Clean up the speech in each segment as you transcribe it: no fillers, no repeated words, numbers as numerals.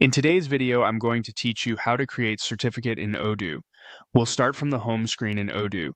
In today's video, I'm going to teach you how to create certificate in Odoo. We'll start from the home screen in Odoo.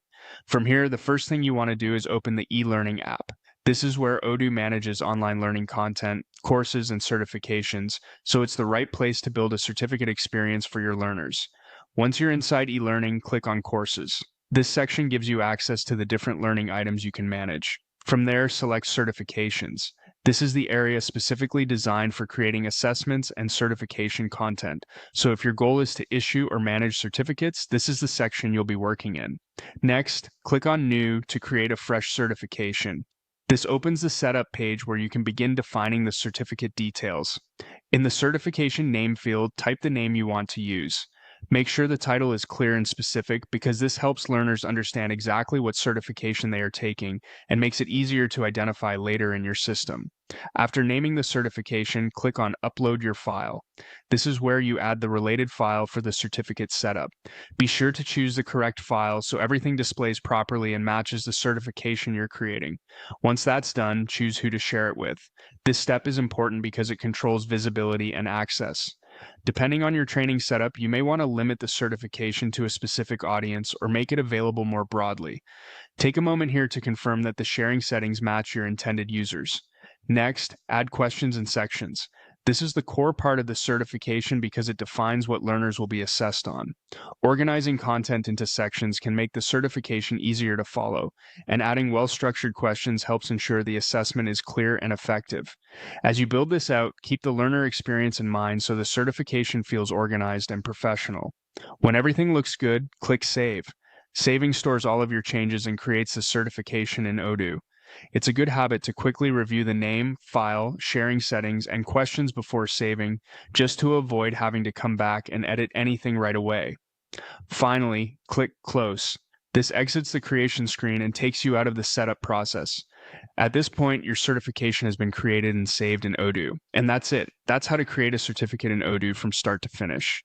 From here, the first thing you want to do is open the eLearning app. This is where Odoo manages online learning content, courses, and certifications, so it's the right place to build a certificate experience for your learners. Once you're inside eLearning, click on Courses. This section gives you access to the different learning items you can manage. From there, select Certifications. This is the area specifically designed for creating assessments and certification content. So if your goal is to issue or manage certificates, this is the section you'll be working in. Next, click on New to create a fresh certification. This opens the setup page where you can begin defining the certificate details. In the certification name field, type the name you want to use. Make sure the title is clear and specific because this helps learners understand exactly what certification they are taking and makes it easier to identify later in your system. After naming the certification, click on Upload Your File. This is where you add the related file for the certificate setup. Be sure to choose the correct file so everything displays properly and matches the certification you're creating. Once that's done, choose who to share it with. This step is important because it controls visibility and access. Depending on your training setup, you may want to limit the certification to a specific audience or make it available more broadly. Take a moment here to confirm that the sharing settings match your intended users. Next, add questions and sections. This is the core part of the certification because it defines what learners will be assessed on. Organizing content into sections can make the certification easier to follow, and adding well-structured questions helps ensure the assessment is clear and effective. As you build this out, keep the learner experience in mind so the certification feels organized and professional. When everything looks good, click Save. Saving stores all of your changes and creates the certification in Odoo. It's a good habit to quickly review the name, file, sharing settings, and questions before saving, just to avoid having to come back and edit anything right away. Finally, click Close. This exits the creation screen and takes you out of the setup process. At this point, your certification has been created and saved in Odoo. And that's it. That's how to create a certificate in Odoo from start to finish.